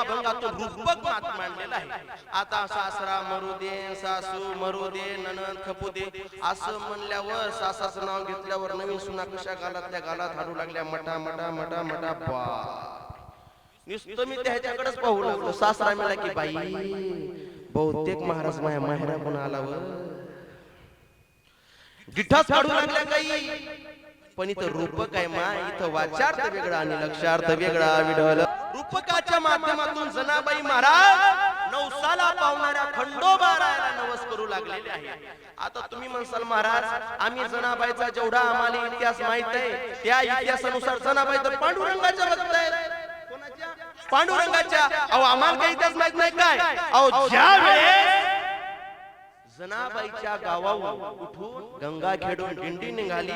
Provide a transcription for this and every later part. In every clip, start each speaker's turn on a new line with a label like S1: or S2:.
S1: अभंगातून रूपक मांडलेला आहे. आता सासरा मरू दे, सासू मरू दे, नणंद खपू दे असं म्हणल्यावर सासाचं नाव घेतल्यावर नवीन सुना कशा गालातल्या गालात हाडू लागल्या, मटा मटा मटा मटा. बा नुसतं मी त्याच्याकडेच पाहू लागलो. सासरा मिळाला की बाई बहुतेक महाराज माया माहेरा पण आला व गिठाच काढू लागल्या काही. पण इथं रूपक आहे मा, इथं वाचार्थ वेगळा आणि लक्षार्थ वेगळा. विढल रूपकाच्या माध्यमातून जनाबाई महाराज नवसाला पावणाऱ्या खंडोबारायाला नवस करू लागलेले आहे. आता तुम्ही म्हणसाल महाराज आम्ही जनाबाईचा जेवढा आम्हाला इतिहास माहित आहे त्या इतिहासानुसार जनाबाई तर पांडुरंगाच्या भक्त आहेत. पांडुरंगाच्या. अहो आम्हाला काही इतिहास माहित नाही काय. अहो ज्या वेळेस जनाबाईच्या गावाहून उठून गंगा खेडून दिंडी निघाली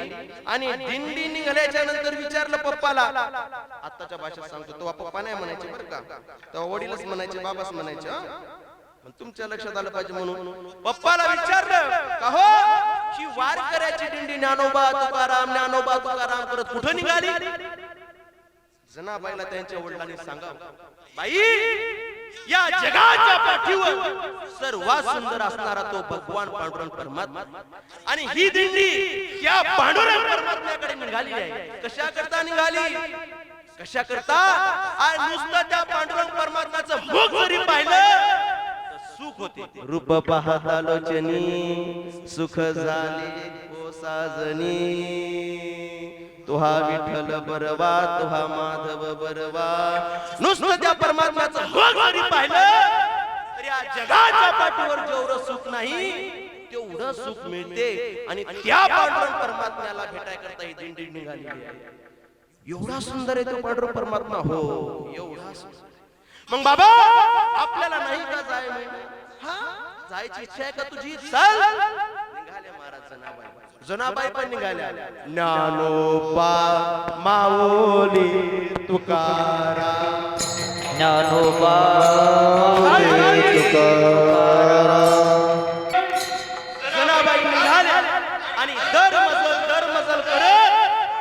S1: आणि दिंडी निघाल्याच्या नंतर विचारलं पप्पाला, आताच्या भाषेत सांगतो तेव्हा पप्पा नाही म्हणायचे बरं का, तेव्हा वडीलच म्हणायचे, बाबाच म्हणायचे. पण तुमच्या लक्षात आलं पाहिजे म्हणून पप्पाला विचारलं का हो ही वारकऱ्याची दिंडी ज्ञानोबा तुकाराम करत कुठं निघाली. जनाबाईला त्यांच्या वडिलांनी सांगावं, बाई या जगाच्या पाठीवर सर्वात सुंदर असणारा तो भगवान पांडुरंग परमात्मा आणि ही दिंडी या पांडुरंग परमात्म्याकडे निघाली आहे. कशा करता निघाली, कशा करता. आणि नुसतं त्या पांडुरंग परमात्म्याचं मुख जरी पाहिलं तर सुख होते. रूप पाहता लोचनी सुख झाले ओ साजनी, तुहा विठ्ठल बरवा तुहा माधव बरवा. नुसतं त्या परमात्म्याचं मुख जरी पाहिलं तर या जगाच्या पाठीवर जेवढं सुख नाही तेवढं सुख मिळते. आणि त्या पांडुरंग परमात्म्याला भेटाय करता ही दिंडी निघाली आहे. एवढा सुंदर आहे तो पांडुरंग परमात्मा. हो एवढा सुंदर. मग बाबा आपल्याला नाही का जाय जायची इच्छा आहे का तुझी. चल निघाले महाराज जनाबाई. जनाबाई पण निघाल्या. ज्ञानोबा माऊली तुकाराम,
S2: ज्ञानोबा माऊली तुकाराम.
S1: जनाबाई निघाल्या आणि दर मजल करत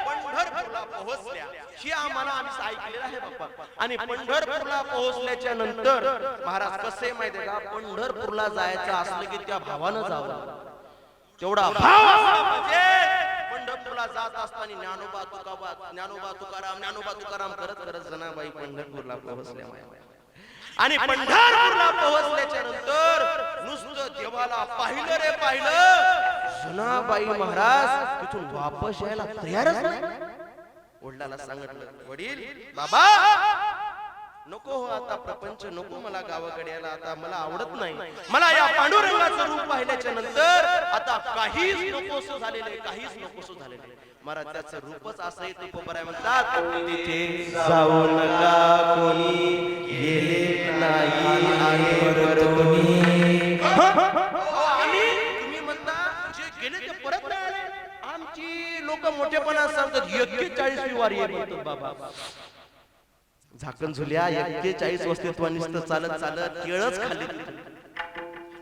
S1: पंढरपूरला पोहोचल्या. ही आम्हाला आम्ही ऐकलेलं आहे बाप्पा. आणि पंढरपूरला पोहोचल्याच्या नंतर महाराज कसे माहितीये का, पंढरपूरला जायचं असलं की त्या भावानं जावं. तेवढा भाव असला पाहिजे. पंढरपूरला जात असताना ज्ञानोबा तुकाराम करत करत जनाबाई पंढरपूरला पोहोचल्या. आणि पंढरपूरला पोहोचल्याच्या नंतर नुसतं देवाला पाहिलं रे पाहिलं. जनाबाई महाराज तिथून वापस यायला तयारच नाही. वडिलाला सांगितलं, वडील बाबा नको हो आता प्रपंच नको मला गावाकडे यायला, आता मला आवडत नाही. मला या पांडुरंगाचं रूप पाहिल्याच्या नंतर आता काहीच नकोसं झालेलं आहे, काहीच नकोसं झालेलं आहे. महाराज त्याचं रूपच असं आहे. तुकोबराय म्हणतात तिथे जाऊ नका कोणी गेले नाही आहे परतोनी. तुम्ही म्हणता जे गेले ते परत नाही आले. आमची लोक मोठेपणा सांगतात 41वी वारी आहे म्हणतात बाबा. झाकण झुल्या 41 वस्ती तो नुसतं चालत चालत केळच खाल्ली,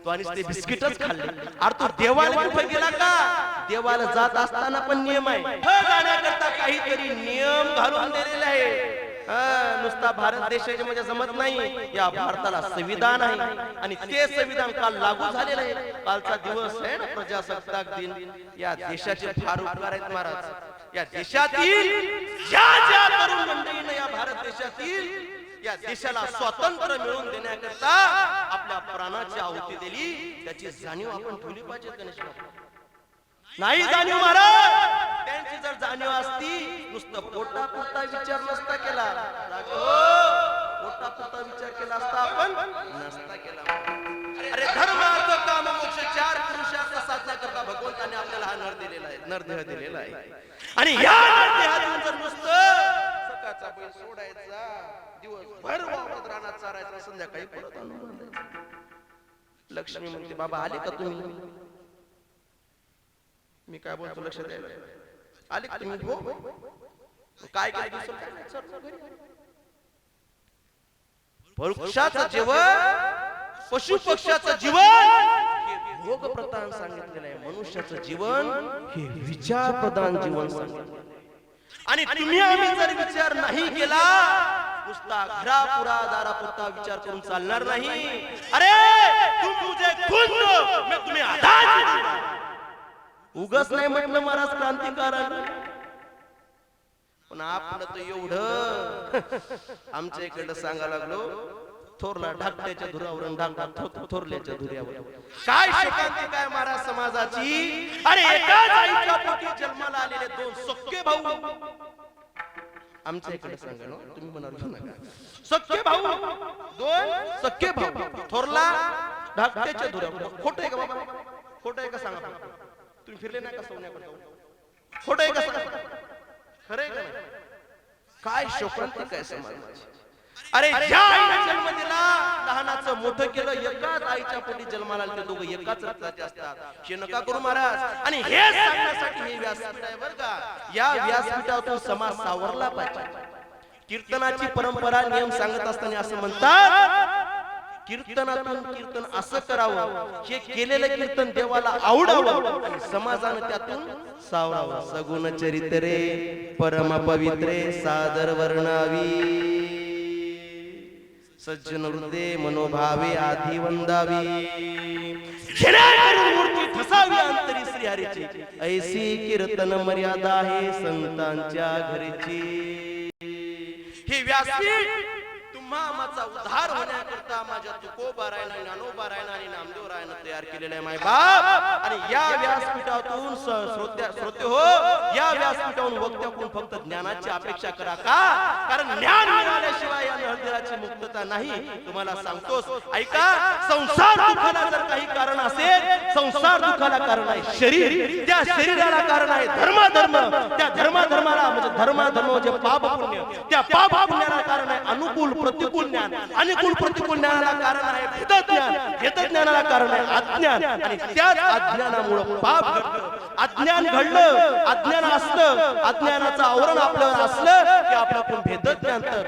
S1: तो नुसते बिस्किटच खाल्ले. अरे तू देवाला कुठे गेला का. देवाला जात असताना पण नियम आहे. जाण्याकरता काहीतरी नियम घालून दिलेले आहे. नुसता भारत देशाचे म्हणजे जमत नाही. या भारताला संविधान आहे आणि ते संविधान काल लागू झालेलं आहे. कालचा दिवस आहे ना प्रजासत्ताक दिन. या देशाचे फार उपकार आहेत महाराज. या देशातील ज्या तरुण मंडळीने या भारत देशातील या देशाला स्वातंत्र्य मिळवून देण्याकरता आपल्या प्राणाची आहुती दिली, त्याची जाणीव आपण ठेवली पाहिजे. गणेश नाही जाणीव महाराज. त्यांची जर जाणीव असती नुसतं पोटापुरता विचार नसता केला, पोटापुरता विचार केला असता आपण नसता केला. अरे धर्म अर्थ काम मोक्ष 4 पुरुषार्थ साधना करता भगवंताने आपल्याला हा नरदेह दिलेला आहे. आणि या नरदेहातून जर नुसतं सकाळचा बैल सोडायचा, दिवसभर वावरत रानात चारायचा, संध्याकाळी परत आणून लक्ष्मी म्हणते बाबा आले का तुम्ही. मी काय बोलतो लक्ष द्यायला. आले का तुम्ही. हो काय काय वृक्षाचं जीवन पशु पक्ष्याचं जीवन हे भोग प्रधान सांगितलेलं आहे. मनुष्याचं जीवन हे विचार प्रधान जीवन सांगितलेलं आहे. आणि तुम्ही आम्ही जर विचार नाही केला, नुसता नुसता घरापुरा दारापुरता विचार करून चालणार नाही. अरे तू तुझे खुद मी तुम्ही उगच नाही म्हटलं महाराज क्रांतिकारक, पण आपलं तर एवढं आमच्या इकडं सांगा लागलो, थोरला धाकट्याच्या धुरावरून धाकटा थोरल्याच्या धुऱ्यावर. काय शोकांती काय महाराज समाजाची. अरे एकाच आईच्या पोटी जन्माला आलेले दोन सख्खे भाऊ, आमच्या इकडे सांगा ना, तुम्ही म्हणाल नका, सख्खे भाऊ, दोन सख्खे भाऊ, थोरला धाकट्याच्या धुऱ्यावर. खोटं आहे का बाबा? खोटं आहे का सांगा? तुम्ही फिरले नाही का सोन्याकडे? खोटं आहे का सांगा? खरं आहे का नाही? काय शोकांती काय समाजाची. अरे ज्या आईने जन्म दिला, लहानाचं मोठं केलं, एकाच आईच्या पोटी जन्माला आले दोघं एकाच रक्ताचे असतात. हे नका करू महाराज. आणि हे सांगण्यासाठी हे व्यासपीठ आहे बरं का. या व्यासपीठातून समाज सावरला पाहिजे. कीर्तनाची परंपरा नियम सांगत असताना असं म्हणतात, कीर्तनातून कीर्तन असं करावं, हे केलेलं कीर्तन देवाला आवडावं आणि समाजानं त्यातून सावरावं. सगुण चरित्रे परम पवित्रे सादर वर्णावी, सज्जन हृदय मनोभावे आधी वंदावी, मूर्ती ठसावी अंतरी श्री हरीची, ऐसी कीर्तन मर्यादा आहे संतांच्या घरीची. हे व्यासपीठ तुम्हा आमचा उद्धार होण्याकरता माझ्या तुकोबारायण ज्ञानोबारायण आणि नामदेवरायनं तयार केलेलं आहे माय बाप. आणि या व्यासपीठातून श्रोते हो, या व्यासपीठातून वक्त्याकडून फक्त ज्ञानाची अपेक्षा करा का, कारण ज्ञान मिळाल्याशिवाय या हृदयाची मुक्तता नाही. तुम्हाला सांगतोस ऐका, संसार दुःखाला जर काही कारण असेल, संसार दुःखाला कारण आहे शरीर, त्या शरीराला कारण आहे धर्म, त्या धर्माला म्हणजे धर्म म्हणजे पाप पुण्य, त्या पाप पुण्याला कारण आहे अनुकूल प्रतिकूल ज्ञान, अनुकूल प्रतिकूल ज्ञानाला कारण आहे भेद ज्ञानाला कारण आहे अज्ञान, आणि त्याच अज्ञानामुळे पाप घडलं. अज्ञान घडलं, अज्ञान असलं, अज्ञानाचं आवरण आपल्यावर असलं की आपल्याकडून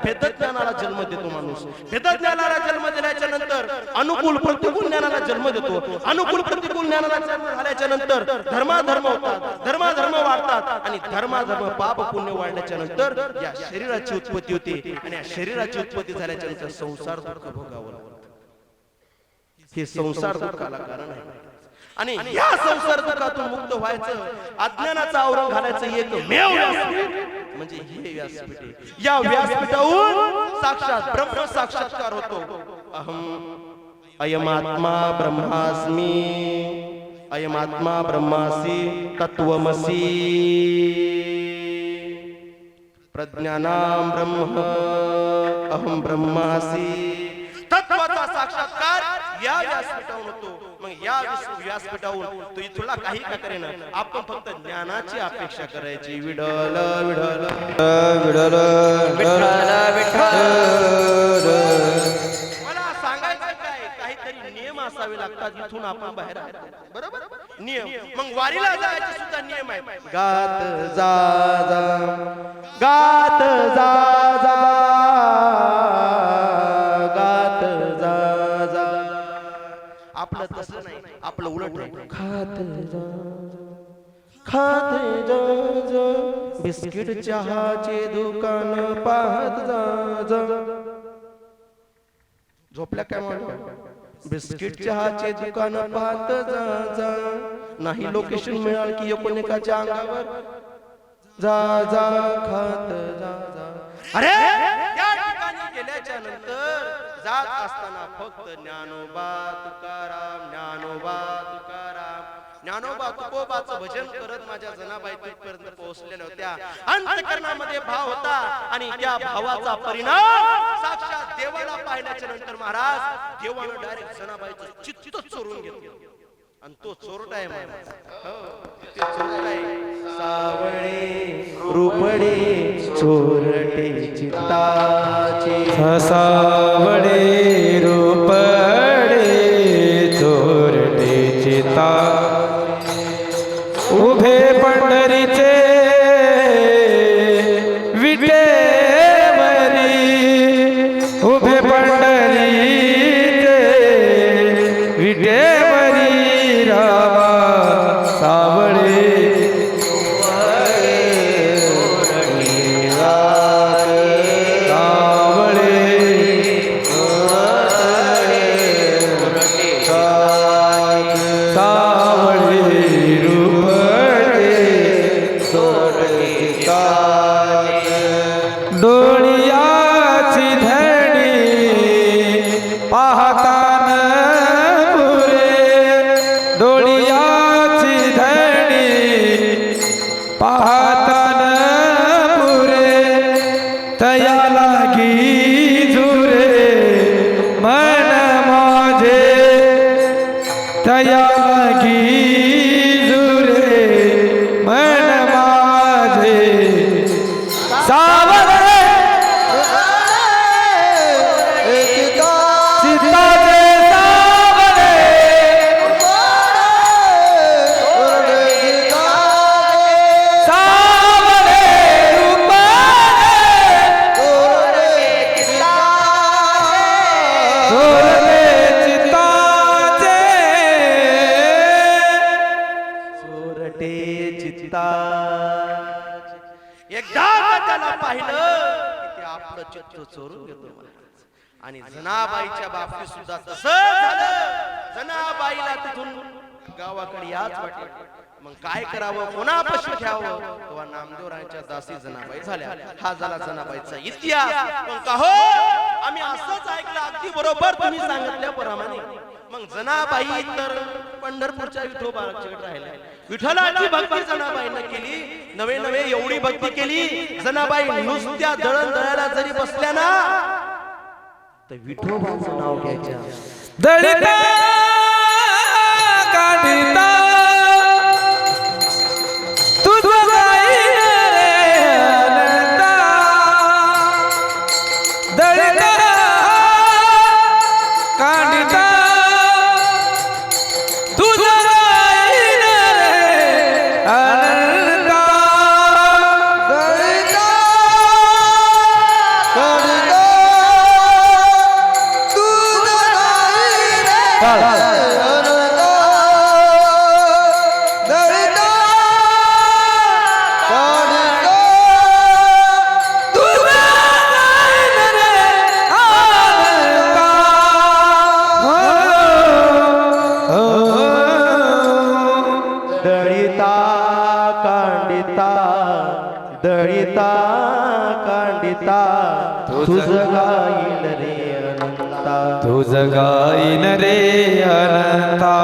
S1: भेदज्ञानाला जन्म देतो माणूस. भेदज्ञानाला जन्म दिल्याच्या नंतर अनुकूल प्रतिकूल ज्ञानाला जन्म देतो. अनुकूल प्रतिकूल ज्ञानाला जन्म झाल्याच्या नंतर धर्माधर्म होतात, धर्माधर्म वाढतात, आणि धर्माधर्म पाप पुण्य वाढल्याच्या नंतर या शरीराची उत्पत्ती होते, आणि या शरीराची उत्पत्ती झाल्याच्या नंतर संसार दुःख भोगावं लागतं. हे संसार दुःखाला कारण आहे. आणि या संसार दुःखातून मुक्त व्हायचं, अज्ञानाचं आवरण घालायचं एकमेव व्यासपीठ म्हणजे हे व्यासपीठ आहे. या व्यासपीठावरून साक्षात ब्रह्म साक्षात्कार होतो. अहम अयमात्मा ब्रह्मास्मी, अयमात्मा ब्रह्मासी तत्वमसी, प्रज्ञानां ब्रह्म अहम ब्रह्मासी. तत्वाचा साक्षात्कार या व्यासपीठावरून होतो. मग या व्यासपीठावरून तू तुला काही का करेना, आपण फक्त ज्ञानाची अपेक्षा करायची. विठ्ठल विठ्ठल विठ्ठल विठ्ठल विठ्ठल. मला सांगायचं काय, काहीतरी नियम असावे लागतात, इथून आपण बाहेर आलो बरोबर. नियम मग वारीला जायचे सुद्धा नियम आहे. गात जा जा, गात जा जा, गात जा जा. आपलं तसं नाही, आपलं उलट आहे. खात जा खात जा जा, बिस्किट चहाचे दुकान पाहत जा जा. झोपल्या काय म्हणतो? बिस्किट चहाचे दुकान पाहत जा जा. नाही लोकेशन मिळाल की एकोणेकाच्या अंगावर जा जा खात जा जा. अरे त्या ठिकाणी गेल्याच्या नंतर जात असताना फक्त ज्ञानोबा तुकाराम, ज्ञानोबा तुकाराम, ज्ञानोबा तुकोबाचं भजन करत माझ्या जनाबाई तिथपर्यंत पोहोचलेल्या होत्या. अंतःकरणामध्ये भाव होता, आणि त्या भावाचा परिणाम साक्षात देवाला पाहिल्याच्या नंतर महाराज देवानं डायरेक्ट जनाबाईचं चित्त चोरून घेतलं. आणि तो चोरटा आहे महाराज, ते चोरटा आहे. सावळे रूपडे चोरटे चित्ताचे,
S3: सावळे रूपडे चोरटे चित्ता, उभे पंढरीचे विटेवरी, उभे पंढरीचे विटेवरी रामा सावळे सावळे डोळ्याची धणी पाहतान पुरे डोळ्याची धणी पाहतान पुरे तया लागी झुरे मन माझे तया लागी झुरे मन माझे सावरे चित्ताचे सावरे सावरे चोरले चित्ताचे
S1: चोरटे चित्ता एकदा का त्याला पाहिलं की ते आपलं चित्त चोरून घेतो महाराज. आणि जनाबाईच्या बाबतीत सुद्धा तसं झालं. जनाबाईला तिथून गावाकडे याच वाटलं. मग काय करावं, कोणापाशी घ्यावं, तेव्हा नामदेवरायांच्या दासी जनाबाई झाल्या. हा झाला जनाबाईचा इतिहास. पण का हो, आम्ही असंच ऐकलं, अगदी बरोबर तुम्ही सांगितल्याप्रमाणे. मग जनाबाई तर पंढरपूरच्या विठोबाकडे राहिल्या. विठ्ठलाची भक्ती जनाबाईने केली. नवे नवे एवढी भक्ती केली जनाबाई, नुसत्या दळण दळायला जरी बसल्या ना तर विठोबाचं नाव घ्यायच्या.
S3: दळिता काढिता तुझं जाईन रे अनंता दळिता काढिता तुझं जाईन रे अनंता दळिता काढिता
S1: दळिता कांडिता दळिता कांडिता तुझं गाईल रे अनंता.
S3: तुझं गाईन रे अनंता.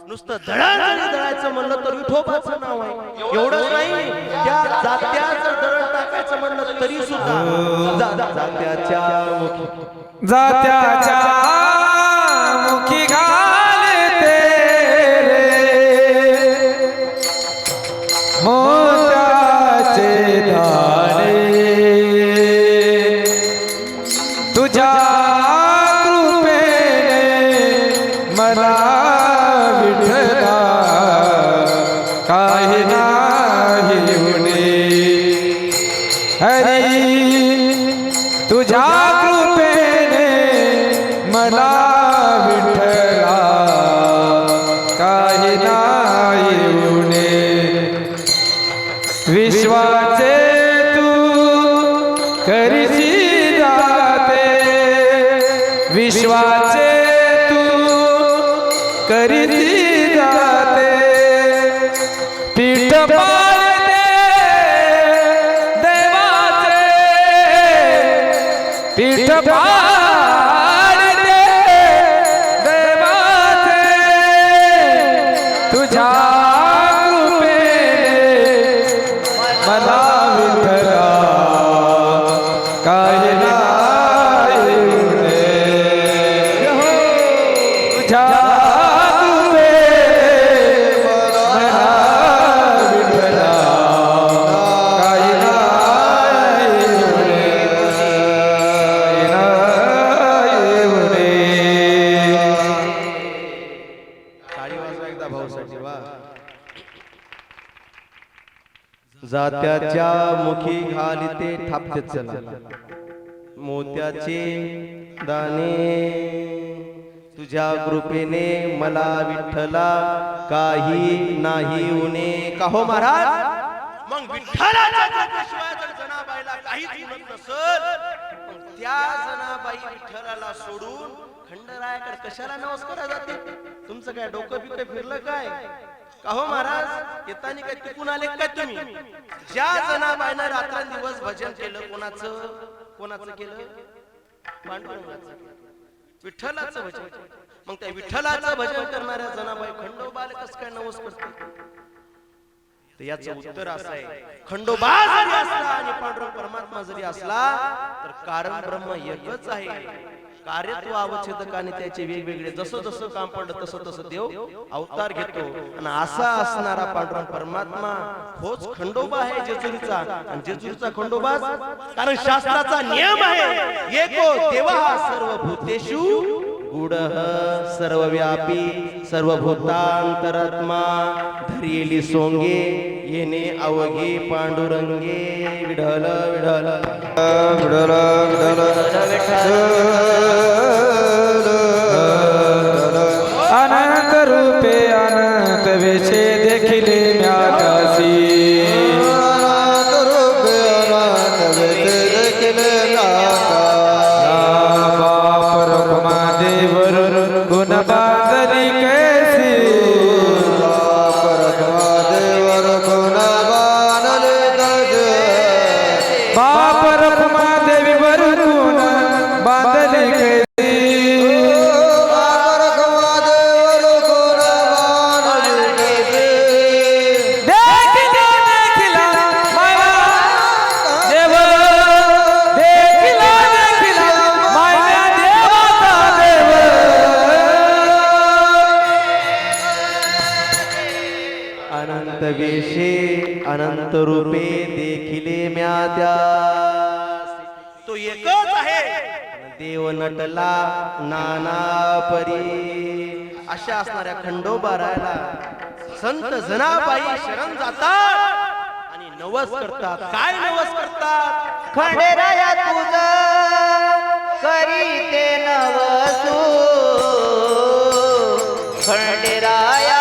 S1: नुसतं दळण जरी दळायचं म्हणलं तर विठोबाचं नाव आहे. एवढंच नाही, त्या जात्याचं दळण टाकायचं म्हणलं तरी सुद्धा जात्याच्या मुखी
S3: जात्याच्या मुखी घालते रे मोत्याचे दाणे तुझ्या कृपेने मला विठला काही नाही उणे हरी तुझ्या कृपेने मला विठला काही नाही उणे विश्वाचे तू करीची जाते विश्वाचे तू करीची जाते पीठ पाळते देवाचे पीठ पाळते देवाचे तुझ्या कृपेने मला विठला काही नाही उणे तुझ्या कृपेने मला विठला काही नाही उणे नाही उणे.
S1: टाळी वाजवा एकदा भाऊसाठी. वा. जात्याच्या मुखी घालिते थापते चला मोत्याचे दाणे तुझ्या कृपेने मला विठ्ठला काही नाही उणे. का हो महाराज, मग विठ्ठलाच्या कृपेशिवाय जर जनाबाईला काहीच उरत नसल, त्या जनाबाई विठ्ठलाला सोडून खंडरायाकडे कशाला नमस्कार जाते? तुमचं काय डोकं बिकं फिरलं काय? का हो महाराज, येतानी काय तिकून आले काय तुम्ही? ज्या जनाबाईनं रात्रंदिवस भजन केलं, कोणाचं केलं? पांडुरंगाचं, विठ्ठलाचं भजन. मग त्या विठ्ठलाचं भजन करणाऱ्या जनाबाई खंडोबाला कसं काय नवस करते? याचं उत्तर असं आहे, खंडोबा जरी असला आणि पांडुरंग परमात्मा जरी असला तर कारण ब्रह्म एकच आहे. कार्यत्व अवच्छेदक आणि त्याचे वेगवेगळे जसं जसं काम पडलं तसं तसं देव अवतार घेतो. आणि असा असणारा पांडुरंग परमात्मा होच खंडोबा आहे जेजुरीचा. आणि जेजुरीचा खंडोबा कारण शास्त्राचा नियम आहे, एको देवा सर्वभूतेषु गुडः सर्वव्यापी सर्वभूतांतरात्मा धरियेली सोंगे येणे अवघे पांडुरंगे. विठ्ठल विठ्ठल
S3: विठ्ठल विठ्ठल अनंत रूपे अनंत वेशे देखिले म्यासी. अनंत रूपे अनंत वेशे देखिले बाप रखमा देवर गुण बांधली कैसी. बाप रखमा देवर गुण बांधली कैसी. बाप रखमा देवीवर गुण बांधली कैसी.
S1: अनंत वेशे अनंत रूपे देखिले म्याद्यासी. तो एकच आहे, देव नटला नाना परी. अशा असणाऱ्या खंडोबा रायाला संत जनाबाई शरण जातात आणि नवस करतात. काय नवस करतात?
S2: खंडेराया तुझ करीते नवसू. खंडेराया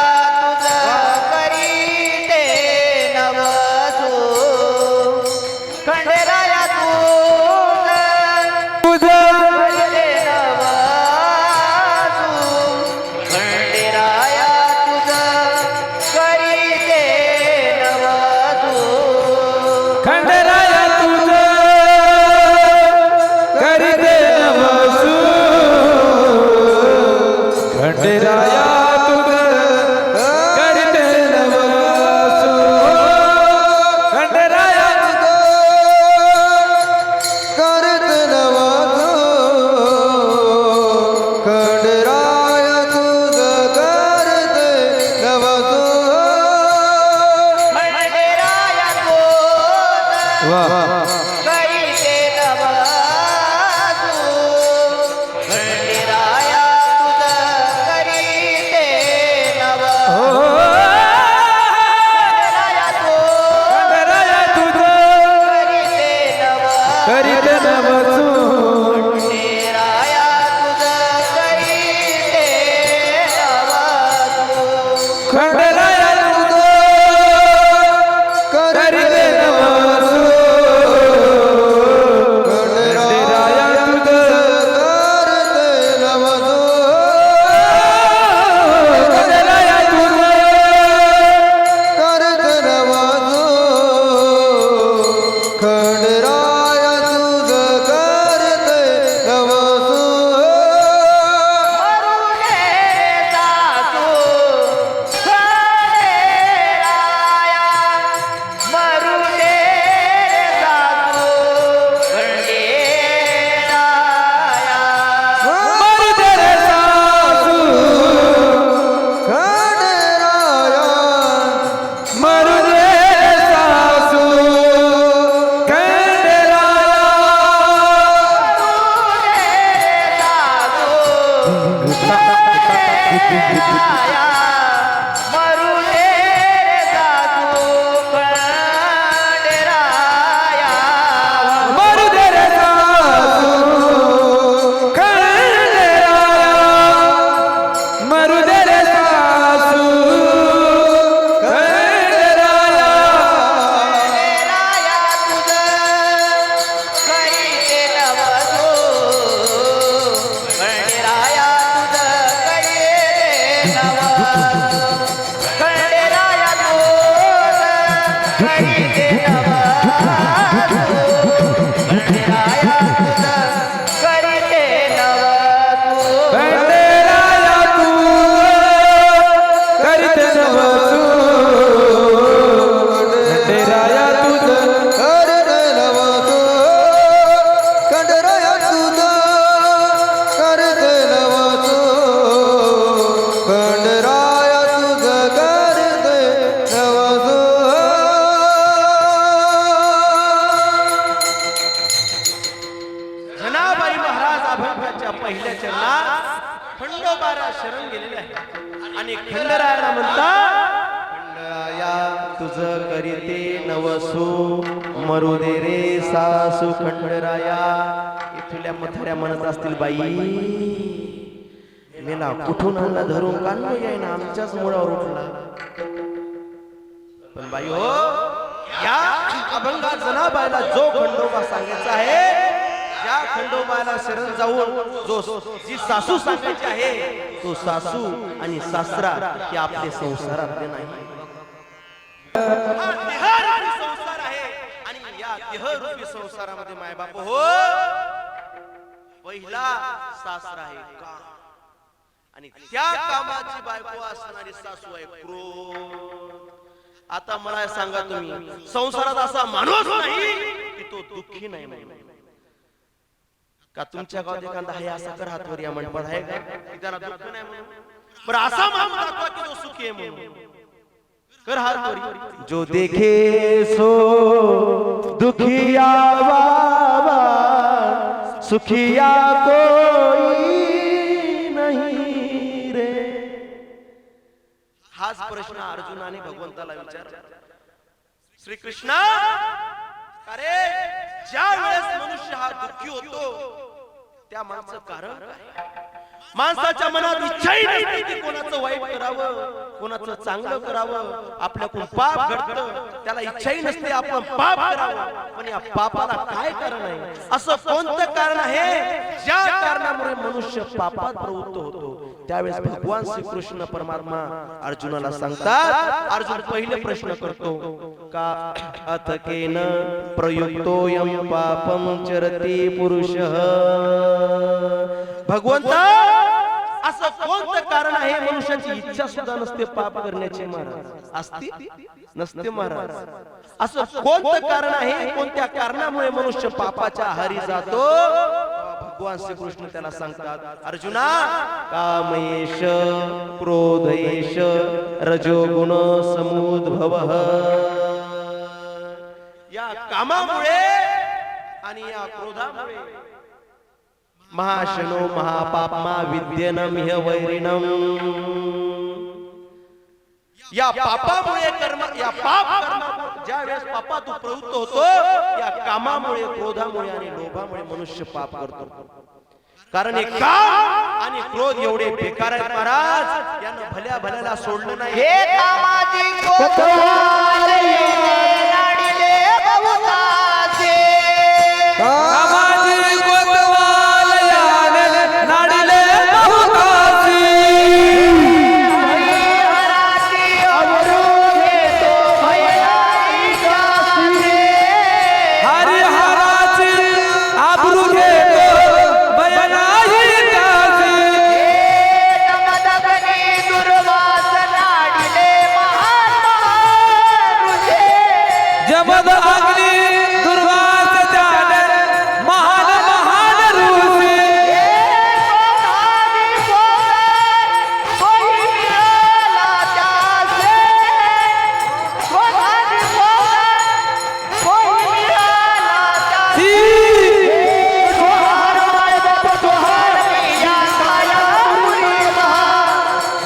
S1: बाईच्या पहिल्या चरणात खंडोबारा शरण गेलेले आहे आणि खंडरायाला म्हणतात, खंडराया तुझ करीते नवसू मरू दे रे सासू. खंडराया इथल्या मथऱ्या म्हणत असतील, बाई मेला कुठून आणला धरून काढलो येईना आमच्याच मुळावर उठला. पण बाई हो, या अभंगा जनाबाईला जो खंडोबा सांगायचा आहे, ज्या खंडोबाला शरण जाऊन जी सासू सांगायची आहे, तो सासू आणि सासरा हे आपले संसारातले नाही. हा देहरूपी संसार आहे आणि या देहरूपी संसारामध्ये मायबाप हो, पहिला सासरा आहे काम आणि त्या कामाची बायको असणारी सासू आहे क्रोध. आता मला सांगा तुम्ही, संसारात असा माणूस नाही की तो दुःखी नाही का? तुमच्या गावात एखादा आहे असा कर हातवर या मंडपात आहे का की त्याला दुःख नाही म्हणून? बरं असा माणूस दाखवा की तो सुखी आहे म्हणून. कर हातवर. जो देखे सो दुखिया बाबा सुखिया कोई नहीं रे. हाच प्रश्न अर्जुनाने भगवंताला विचारला. श्री कृष्ण, अरे ज्या वेळेस मनुष्य हा दुःखी होतो त्या माणसाचं कारण काय? माणसाच्या मनात इच्छाही नसते की कोणाचं वाईट करावं, कोणाचं चांगलं करावं. आपल्याकडून पाप घडतं, त्याला इच्छाही नसते आपण पाप करावं. पण या पापाला काय कारण आहे? असं कोणतं कारण आहे ज्या कारणामुळे मनुष्य पापात प्रवृत्त होतो? त्यावेळेस भगवान श्रीकृष्ण परमात्मा अर्जुनाला सांगतात. अर्जुन पहिले प्रश्न करतो का अथकेन प्रयुक्तोयम पापम चरति पुरुषः. भगवंता, असं कोणतं कारण आहे? मनुष्याची इच्छा सुद्धा नसते पाप करण्याची महाराज. असती नसते महाराज. असं कोणतं कारण आहे? कोणत्या कारणामुळे मनुष्य पापाच्या आहारी जातो? भगवान श्रीकृष्ण त्याला सांगतात, अर्जुना, कामयेश क्रोधयेश रजोगुण समुद्भवः. या कामामुळे आणि या क्रोधामुळे महाशनो महापापमा विद्येनम ह्य वैरिणम. या पापामुळे कर्म, या पाप कर्म, ज्या वेळेस पापात तू प्रवृत्त होतो, या कामामुळे क्रोधामुळे आणि लोभामुळे मनुष्य पाप करतो. कारण हे काम आणि क्रोध एवढे बेकार आहेत महाराज, यांना भल्या भल्याला सोडलं नाही.
S2: हे कामाची कोतवाल येणे लाडिले बहुताचे.
S3: कामाची कोतवाल याने नाडिले बहुताची.
S2: हरिहराची अवरू घेतो भयनाई जासी.
S3: हरिहराची आबरू घेतो भयनाई जासी.
S2: दमदगनी दुर्वास नाडिले महान महान ऋषे.
S3: जमद अग्नी दुर्वास जाने महान महान ऋषी.
S2: कोई मिळाला त्यासे. कोई मिळाला त्यासे. जोहार माय बाप जोहार या काया पुरी महा.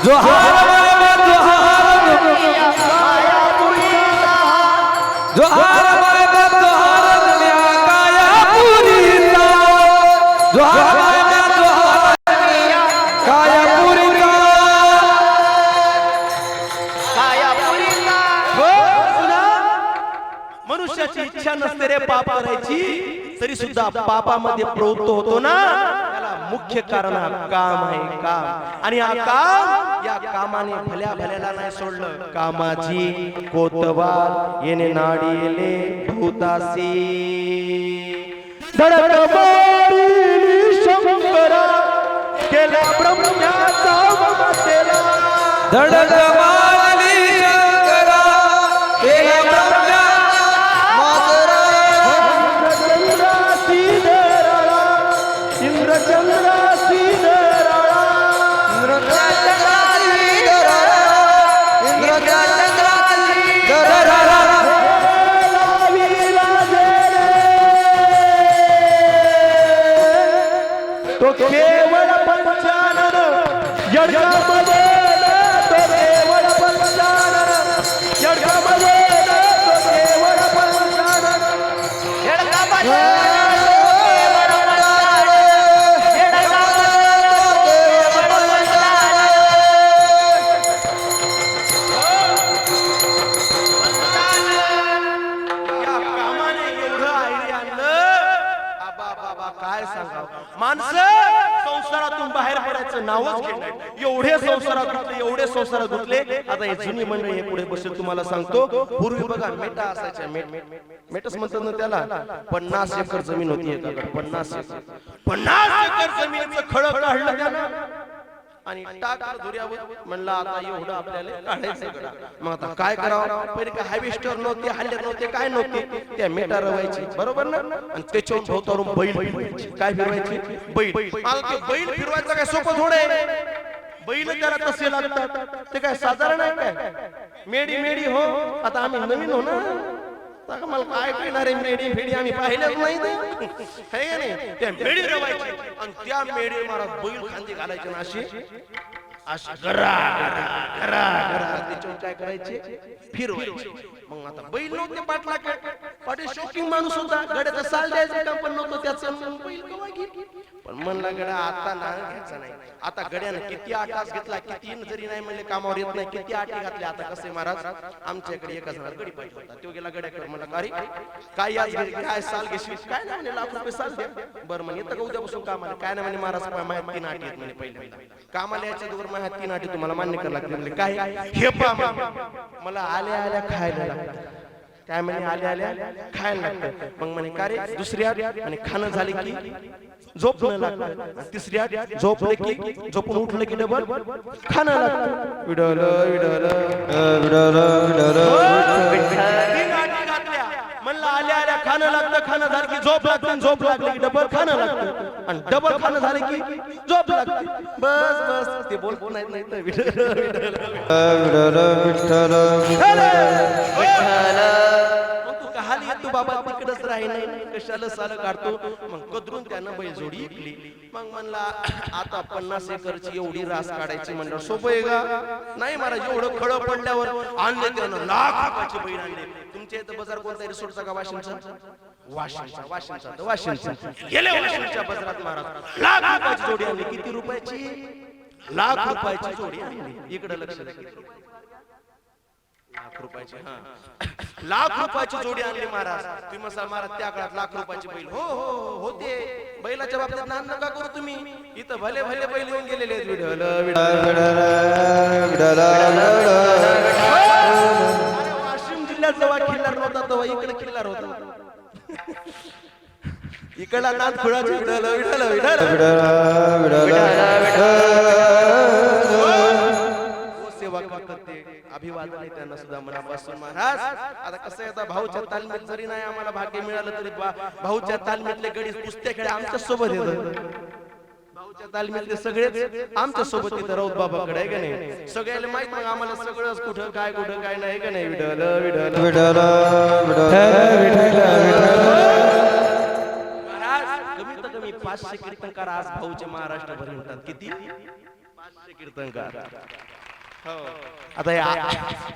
S3: जोहार माय जोहार
S2: या काया पुरी महा.
S3: जोहार माय जोहार दुनिया काया पुरीचा. जोहार माय जोहार काया पुरीचा.
S2: काया पुरीचा.
S1: हो, सुना, मनुष्याची इच्छा नसते रे पाप करायची, तरी सुद्धा पापामध्ये प्रवृत्त होतो ना. त्याला मुख्य कारण हा काम आहे, काम. आणि हा काम, या कामाने भल्या भल्याला नाही सोडलं. कामाची कोतवाल येणे नाडिले भूतासी. धडक मारी शंकरा केला ब्रह्म्याचा ममतेला.
S3: धडक मारली शंकरा केला ब्रह्म्या मातरा.
S1: इंद्रचंद्रासी धराळा, इंद्रचंद्रासी धराळा.
S3: इंद्रचंद्राची दरारा. इंद्रचंद्राची दरारा.
S1: लावीला गेले, तो खेळ
S3: जडकामध्ये तो केवळ पंचानन जडकामध्ये तो केवळ पंचानन
S1: या कामाने एवढं आयरी आणलं आबा बाबा काय सांगावं. माणसं संसारातून बाहेर पडायचं नावच घेत नाही. एवढे संसारात गुंतले, एवढे संसारात गुंतले. आता हे जुनी मंडळी हे पुढे बसेल तुम्हाला सांगतो. पूर्वी बघा मेटा असायच्या, मेटच म्हणतात ना त्याला. 50 एकर जमीन होती एकाकडे. 50 एकर जमिनीचं खळं काढलं त्यानं आणि टाकलं धुऱ्यावर. म्हणलं आता एवढं आपल्याला काढायचं गडा. मग आता काय करावं. पहिले काय हार्वेस्टर नव्हते, हल्ले नव्हते, काय नव्हते. त्या मेटा रवायची बरोबर ना. आणि त्याच्यावर भोवतावरून बैल फिरवायची. काय फिरवायची. बैल. आता ते बैल फिरवायचं काय सोपं थोडं आहे. बैल त्याला तसे लागतात. ते काय साधारण आहे काय. मेडी मेडी हो. आता आम्ही नवीन हो ना. आता मला काय कळणार आहे. मेडी फेडी आम्ही पाहिलेच नाही का नाही. त्या मेडी रवायची आणि त्या मेडी मारा बैल खांदी घालायचे ना अशी अशी गरा गरा गरा गरा. त्याच्यावर काय करायचे फिरवायचे. मग आता बैल नव्हते पाटला पाटील शौकिंग माणूस होता. गड्याचा साल द्यायचं का पण नव्हतं त्याचं. बैल कवा घेतली पण म्हणला गड्या आता ना घ्यायचा नाही. आता गड्यानं किती आटास घेतला, किती जरी नाही म्हणले कामावर येत नाही, किती आटे घातले. आता कसे महाराज आमच्याकडे एका जणाला गडी पाहिजे होता. तो गेला गड्याकडे. म्हणला अरे काय आज काय साल घेशील. काय नाही म्हणे लाख रुपये साल द्या. बरं म्हणे येतं का उद्यापासून कामाला. काय नाही म्हणे महाराज माझ्या 3 आटी आहेत म्हणे. पहिल्यांदा कामाला याच्या दोर माझ्या 3 आटी तुम्हाला मान्य करायला लागते. म्हणजे काय हे पहा मला आल्या आल्या खायला लागतं. काय म्हणे आल्या आल्या खायला लागतं. मग म्हणे का रे. दुसऱ्या म्हणे खाणं झाले की झोपणं लागतं. तिसऱ्या झोपले की झोपून उठलं की डबल खाणं लागतं. विडल विडल
S3: विडल
S1: तीन आटी घातल्या. म्हणलं आल्या आल्या खाणं लागतं. खाणं झालं की झोप लागते. झोप लागली की डबल खाणं लागतं. आणि डबल खाणं झाले की झोप लागते. बस बस ते बोल नाही तर विडल विडल
S3: विठ्ठल
S1: हाली तू बाबा तिकडच राही नाही कशाला साल काढतो. मग कदरून त्यानं बैलजोडी विकली. मग म्हणला आता 50 एकरची एवढी रास काढायची म्हणलं सोपं आहे का. नाही महाराज. एवढं खळं पडल्यावर आणले त्यानं लाख रुपयाचे बैल आणले. तुमच्या इथं बाजार कोणता रिसोर्टचा का वाशिमचा. वाशिमचा गेले वाशिमच्या बाजारात महाराज लाख रुपयाची जोडी आणली. किती रुपयाची. लाख रुपयाची जोडी आणली. इकडे लक्ष द्या. लाख रुपयाची. हा लाख रुपयाची जोडी आणली महाराज. तुम्ही मसाल महाराज त्या काळात लाख रुपयाची बैल हो हो होते. बैलाच्या बाबतीत नान नका करू तुम्ही. इथं भले भले बैल येऊन गेलेले आहेत. विडल विडल वाशिम जिल्ह्यात जेव्हा किल्लार नव्हता तेव्हा इकडे किल्लार होता. इकडला नाथ खुळाची विडल विडल विडल सेवा करते. अभिवादन आहे त्यांना सुद्धा मनापासून महाराज. आता कसं आहे आता भाऊच्या तालमीत जरी नाही आम्हाला भाग्य मिळालं तरी भाऊच्या तालमीतले गडी कुस्त्या खेळ आमच्या सोबत येतात. भाऊच्या तालमीतले सगळे आमच्या सोबत येतात. राऊत बाबाकडे आहे का नाही. सगळ्याला माहित मग आम्हाला सगळंच कुठं काय नाही का नाही. Widal Widal Widal Maharaj. कमीत कमी 500 कीर्तनकार आज भाऊचे महाराष्ट्रभर म्हणतात. किती 500 कीर्तनकार. आता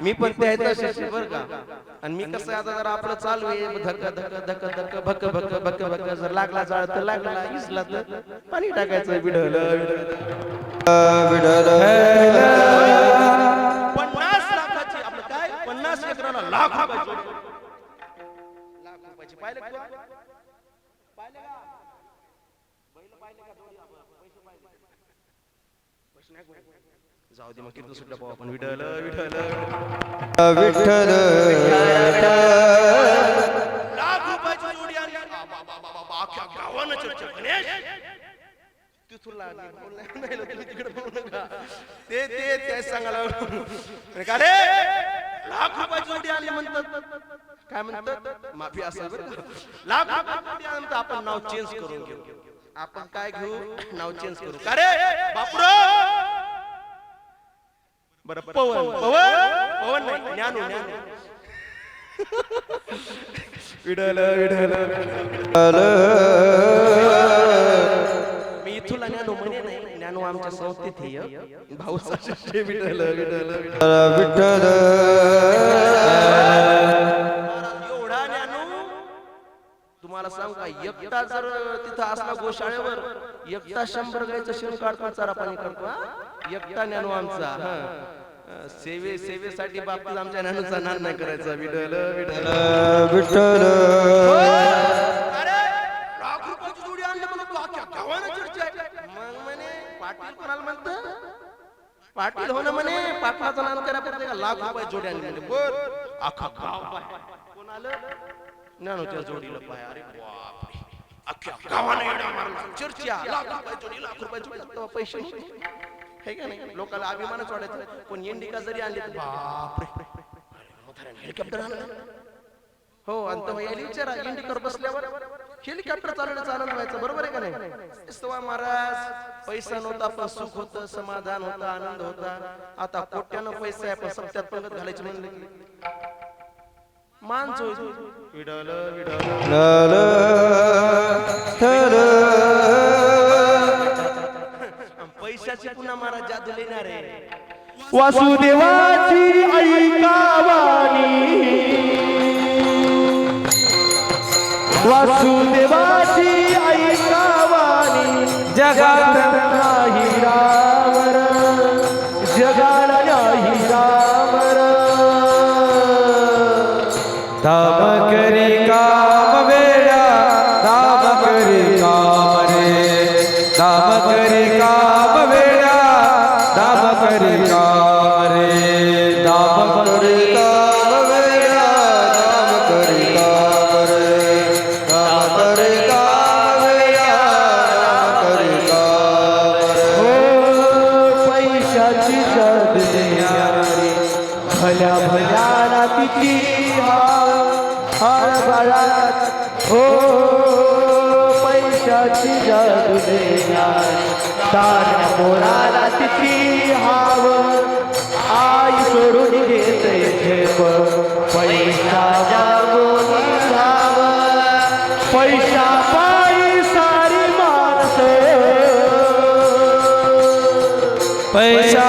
S1: मी पण ते बर का. आणि मी कसं आता जरा आपलं चालू आहे धक धक धक धक भक भक भक भक. जर लागला जाळ तर लागला, इसला तर पाणी टाकायचं. विडल विडल 50 लाखाची आपलं काय 50 एकराला लाख रुपयाची. लाख रुपयाची पाहिलं का. पाहिलं का बैल पाहिलं का. पैसे पाहिजे. जाऊ दे मग किती सुटला पाहू आपण. विठ्ठल विठ्ठल
S3: विठ्ठल
S1: लाख रुपयाची जोडी आणली. अख्ख्या गावानं चर्चा. गणेश तिथून लागली तिकडे बोलू नका. ते सांगायला का रे लाख रुपयाची जोडी आणली म्हणतात. काय म्हणतात माफी असेल बरं. लाख रुपयाची जोडी आणली तर आपण नाव चेंज करून घेऊ. आपण काय घेऊ नाव चेंज करू. का रे बापूराव. बरं पवन पवन पवन नाही ज्ञानू ज्ञानू. विडल विडल मी इथूला ज्ञानू म्हणे नाही. ज्ञानू आमच्या संस्थेत हे भाऊचा शिष्य विठ्ठल विठ्ठल
S3: विठ्ठल
S1: एवढा ज्ञानू तुम्हाला सांग का एकटा जर तिथं असला गोशाळेवर एकटा 100 गायचं शेण काढतो चारा पाणी करतो हा? एकटा ज्ञानू आमचा सेवेसाठी बाबतीत आमच्या ज्ञानूचा नाद नाही करायचा विठ्ठल विठ्ठल
S3: विठ्ठल
S1: अरे लाख रुपयाची जोडी आणली म्हणून तू अख्ख्या गावाला चर्चा आहे मग म्हणे पाटील कोणाला म्हणतं पाटील हो ना म्हणे पाटलाचा नाद करा पडते का लाख रुपयाची जोडी आणली म्हणजे बोल अख्खा गाव पाय कोण आलं ज्ञानूच्या जोडीला पाय अरे बापरे अख्ख्या गावाला येडा मारला चर्चा लाख रुपयाची जोडी तेव्हा पैसे नव्हते हे का नाही लोकांना अभिमानच वाटायचा पण इंडिका जरी आणली तर बापरे हेलिकॉप्टर आणलं हो आणि तेव्हा यायला विचारा इंडिकावर बसल्यावर हेलिकॉप्टर चालवण्याचा आनंद व्हायचा बरोबर आहे का नाही तेव्हा महाराज पैसा नव्हता पण सुख होतं समाधान होतं आनंद होता आता कोट्यानं पैसा आहे पण सत्यात पंगत घालायची म्हणलं की मानच विडल विडल पैशाची पुन्हा महाराज जादू लेणार आहे
S3: वासुदेवाची ऐकावानी वासुदेवाची ऐकावानी जगात नाही रावर जगाला नाही रावर धाम करी काम वेळा धाम करी काम रे धाम करी काम वेळा धाम करी काम रे धाम करी काम वेळा धाम करी काम रे धाम करी काम वेळा धाम करी काम हो पैशाची जगण्यारी भल्या भल्याला तिची हार बाळात हो पैशाची जादू देणारी ताऱ्या मोराला तिची हाव आई सोडून घेते झेप पैसा जागून धाव पैसा पायी सारी माणसं पैसा